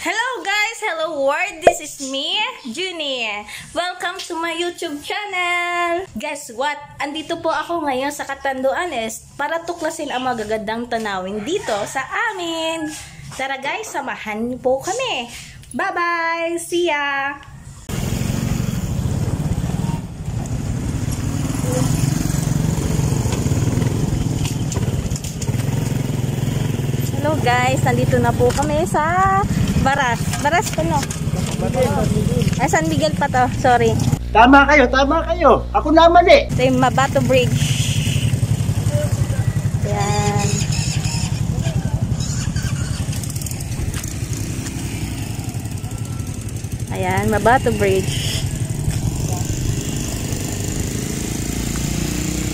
Hello guys! Hello world! This is me, Junie. Welcome to my YouTube channel! Guess what? Andito po ako ngayon sa Catanduanes para tuklasin ang magagandang tanawin dito sa amin. Tara guys, samahan niyo po kami. Bye-bye! See ya! Hello guys, nandito na po kami sa Baras. Baras po no? Ay, San Miguel pa to. Sorry. Tama kayo, tama kayo. Ako naman eh. Ito yung Mabato Bridge. Ayan. Ayan, Mabato Bridge.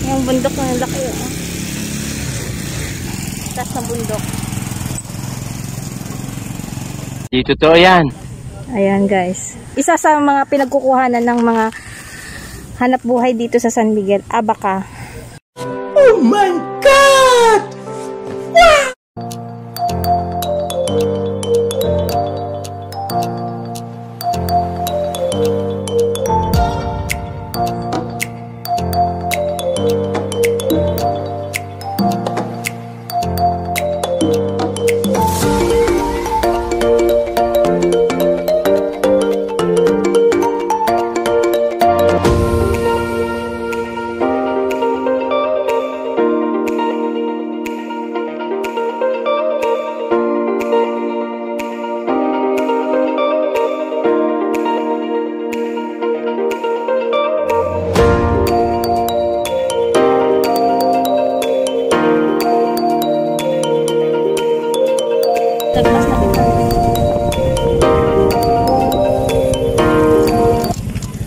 Yung bundok ng laki. Oh. Taas na bundok. Di totoo yan. Ayan guys. Isa sa mga pinagkukuhanan ng mga hanap buhay dito sa San Miguel, abaka. Oh my God! Wow!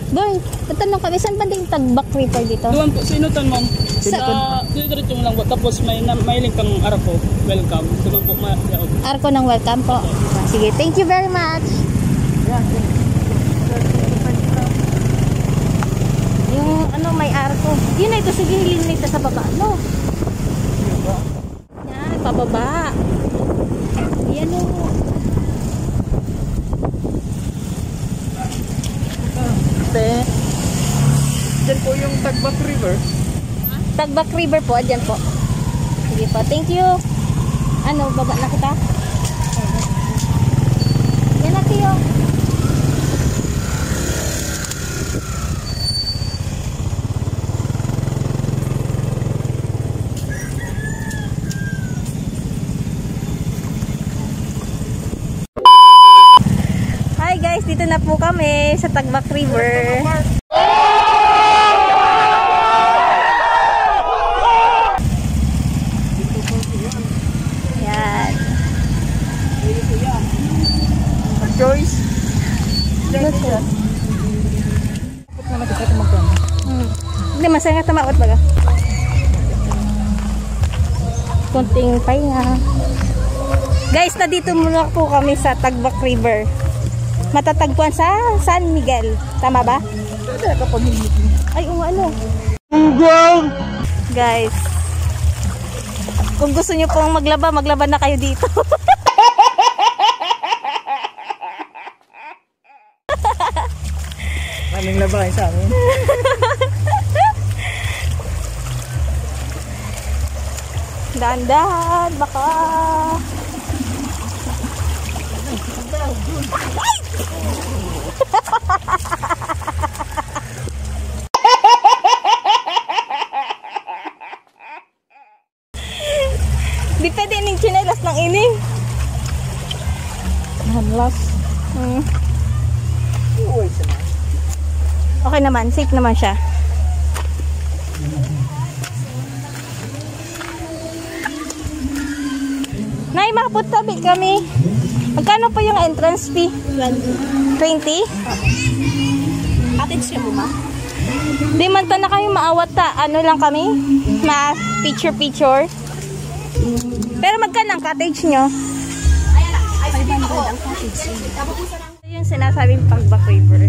Boy, tatanong kami, saan ba din Tagbak River dito? Doon po, sinutan ma'am. Sa diretso mo lang po. Tapos may link kang Arco. Welcome. Doon po Arko ng welcome po. Sige, thank you very much. Yung ano may arko. Yun na ito, sige, hilin nito sa baba. No? Yan, pababa. Yan o. Diyan po yung Tagbak River. Tagbak River po, dyan po. Sige po, thank you. Ano, baba na kita? Yan na tiyo. Hi guys, dito na po kami sa Tagbak River. Yan. Choice. Hindi, masaya nga tamaot baga. Kunting pahinga. Guys, na dito muna po kami sa Tagbak River. Matatagpuan sa San Miguel. Tama ba? Ay, ano? Guys, kung gusto nyo pong maglaba na kayo dito. Maraming labahin sa amin. Dahan-dahan, baka. Di pwede ining chinelas ng ining. Hanlas. Okay naman, safe naman siya. Nay, makaputabi kami. Magkano po yung entrance fee? 20? Atin siya mo ma? Di man ta na kayo maawat ta. Ano lang kami? Picture. Pero magkano ang cottage nyo? Ay, 500 ang cottage. Ito yung sinasabing Tagbak River.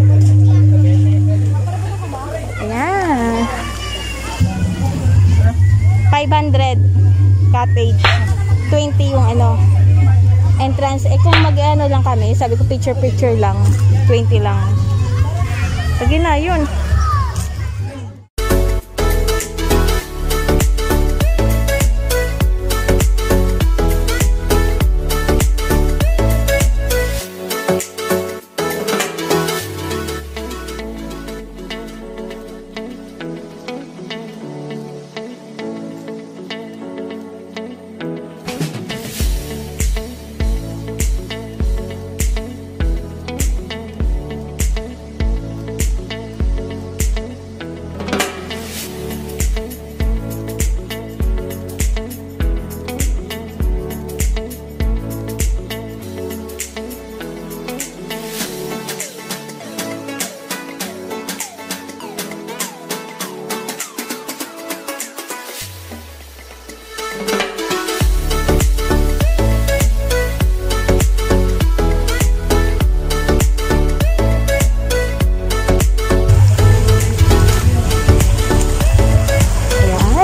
Ayan. 500 cottage. 20 yung ano. entrance. Kung mag-ano lang kami, sabi ko picture lang, 20 lang. Sige na, yun.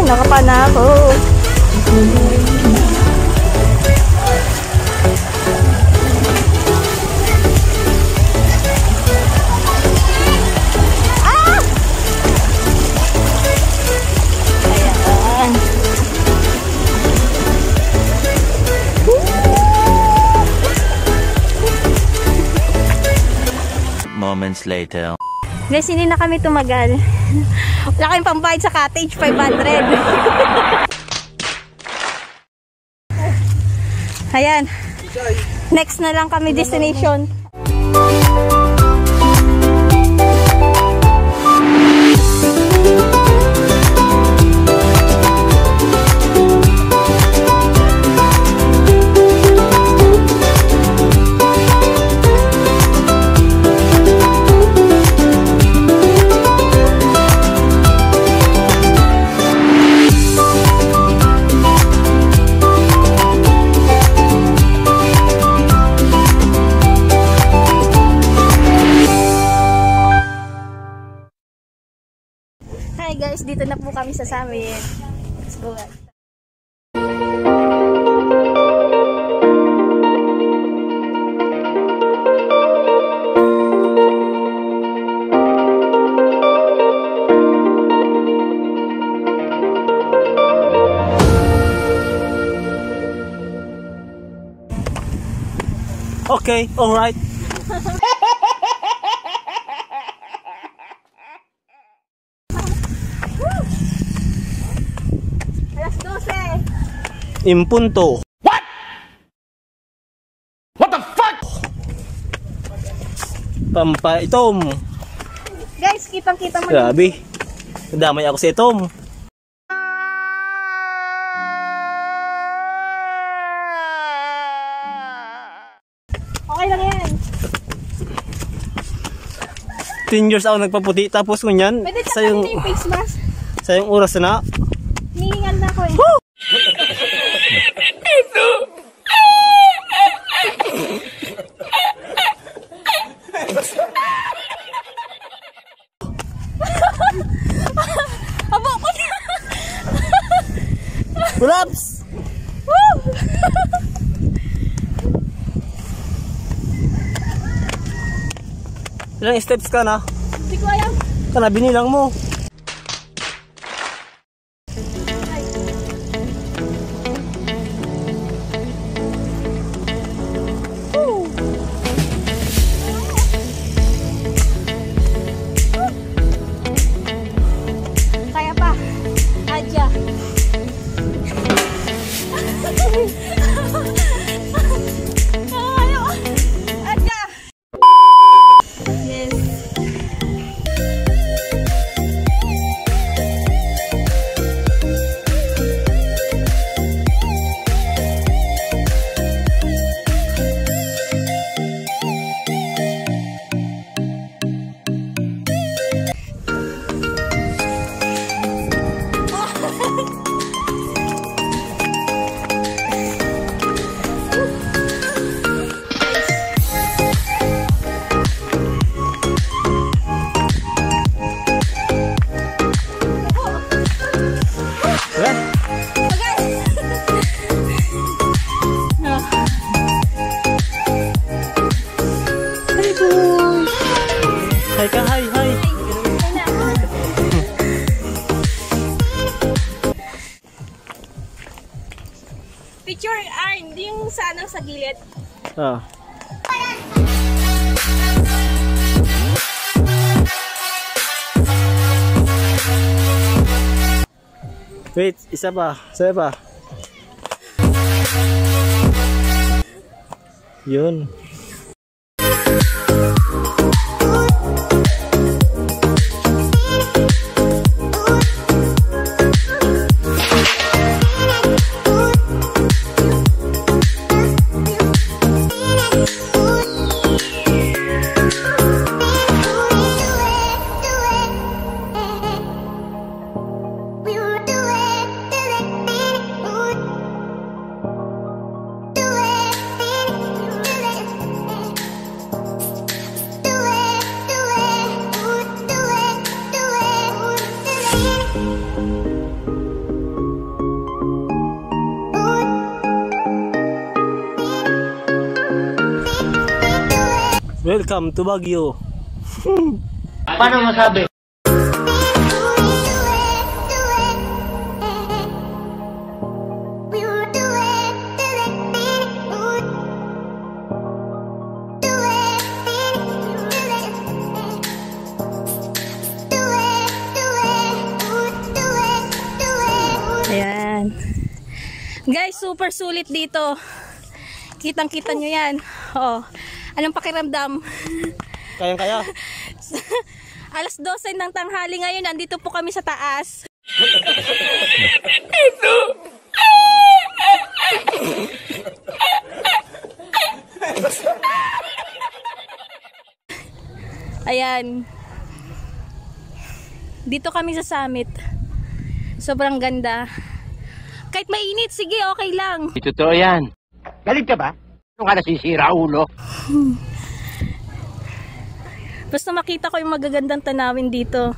Nakapa na ako. Ah! Ayan. Moments later. Guys, hindi na kami tumagal. Wala kaming pambayad sa cottage, 500. Ayan. Next na lang kami destination. Hi guys, dito na po kami sa Summit. Let's go guys. Okay, alright. Alas 12. Impunto. What? What the fuck? Pampaitom. Guys, kitang-kita mo. Grabe. Nadamay ako sa itom. Okay lang yan. 10 years ako nagpaputi tapos kunyan Pwede sa ka yung yung face mask. sa yung oras na Hihingal na ako eh. Aba ko na. Pull-ups! Woo! Ilang steps ka na? Hindi ko alam. Kana binilang mo. Kaya pa. Adya. Ayo. Adya. Yes. Hi ka, hi, hi. Picture, hindi yung sanang sa gilid. Oh. Wait, isa pa. Isa pa. Yun. Welcome to Baguio. Paano masabi? Ayan. Guys, super sulit dito. Kitang-kita nyo yan. Oh. Anong pakiramdam? Kayang-kaya. Alas 12 ng tanghali ngayon, nandito po kami sa taas. Ayan. Dito kami sa summit. Sobrang ganda. Kahit mainit, sige, okay lang. Totoo yan. Galit ka ba? Ano ka nasisira, ulo? Basta makita ko yung magagandang tanawin dito.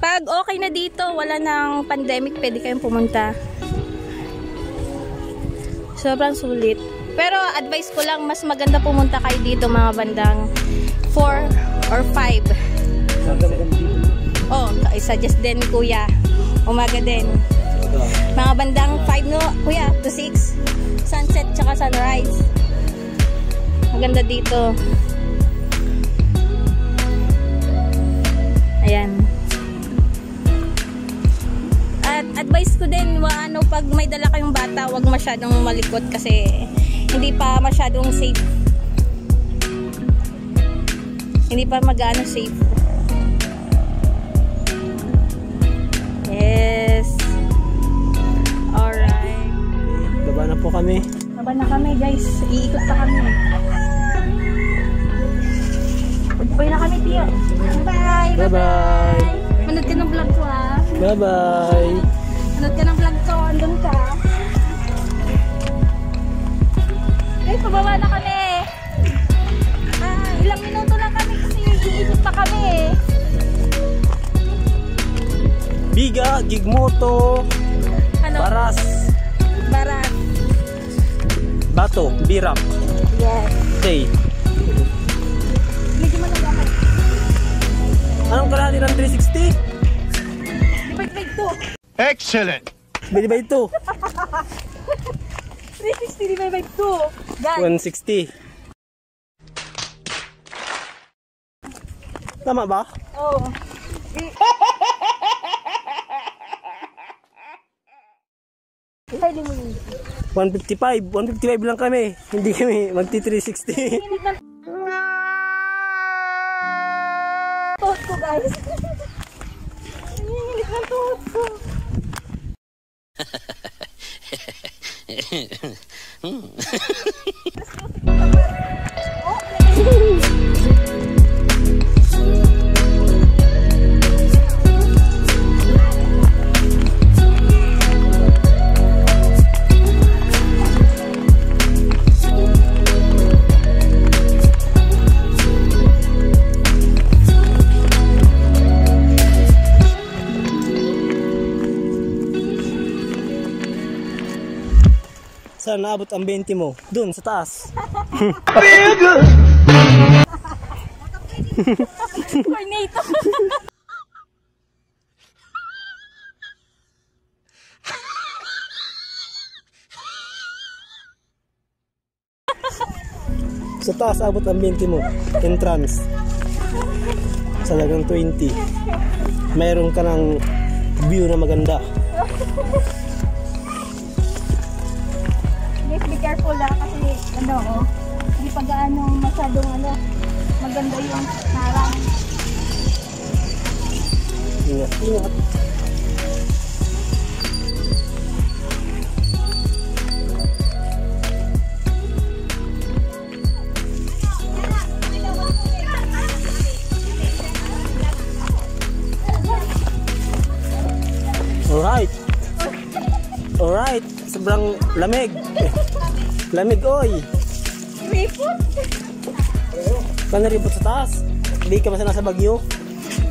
Pag okay na dito, wala nang pandemic, pwede kayong pumunta. Sobrang sulit. Pero advice ko lang, mas maganda pumunta kayo dito mga bandang 4 or 5. Oh, i-suggest din kuya. Umaga din. Mga bandang 5 no, kuya, to 6. Sunset tsaka sunrise. Maganda dito. Ayan. At advice ko din, pag may dala kayong bata, wag masyadong malikot kasi hindi pa masyadong safe. Hindi pa mag-ano safe. Yes. Alright. Baba na po kami. Baba na kami guys. Iikot na kami. Bye na kami, Tio. Bye. Bye-bye. Manood ka ng vlog ko ha. Bye-bye. Manood ka ng vlog ko. Andun ka. Guys, pababa na kami. Ilang minuto lang kami kasi iikot pa kami eh. Biga, Gigmoto, Ano? Baras, Baras. Bato, Birak, Yes. Tay. Medyo malalaman. Anong kalahati ng 360? Divide 2. Excellent! Bili ba ito? 360 divide 2. Guys. 160. Tama ba? Oh. Divide Bili mo yun. 155. 155 lang kami. Hindi kami magti 360. Tuhod ko, guys. Nanginginig ng tuhod ko. Saan naabot ang 20 mo? Doon, sa taas. Cornito. Sa taas, abot ang 20 mo. Entrance. Sa lagang 20. Mayroon ka ng view na maganda. Guys, be careful kasi hindi pa gaano masyadong maganda yung harang. Ingat, ingat. Alright. Alright. Sobrang lamig. Lamig, oy. Ripot? Ka naripot sa taas. Hindi ka masana sa Bagyo.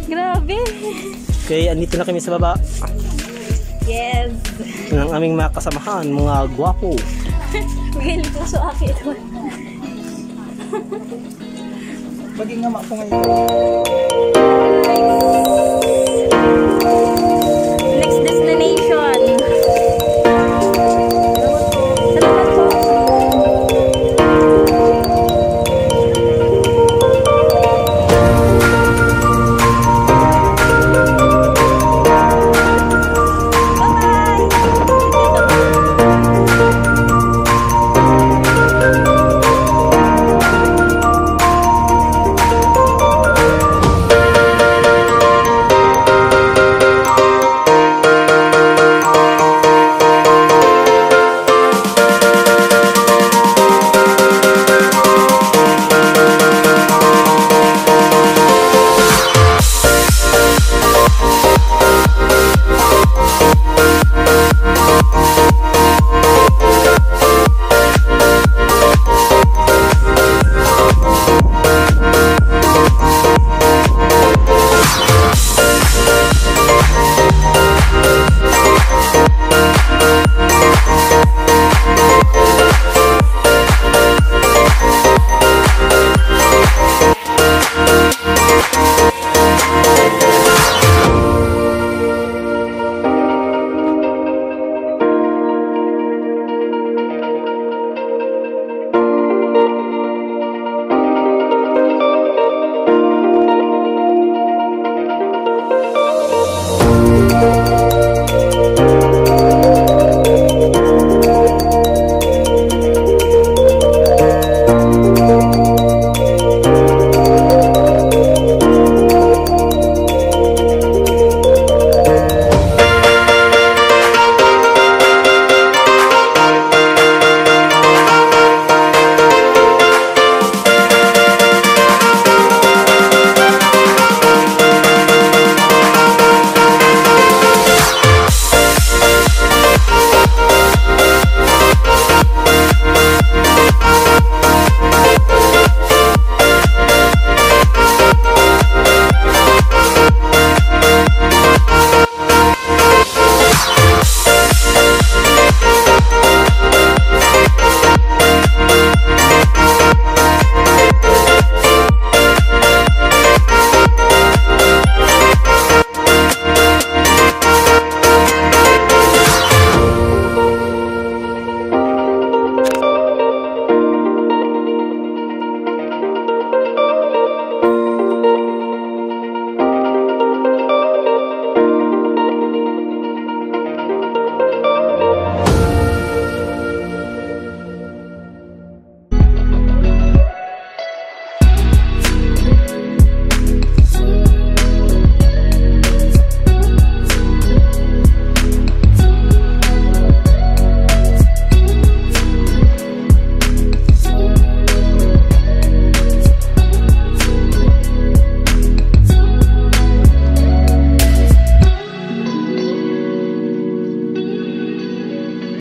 Grabe. Okay, andito na kami sa baba. Yes. Ng aming mga kasamahan, mga gwapo. Mahilig ko sa akin. Maging nga po ngayon.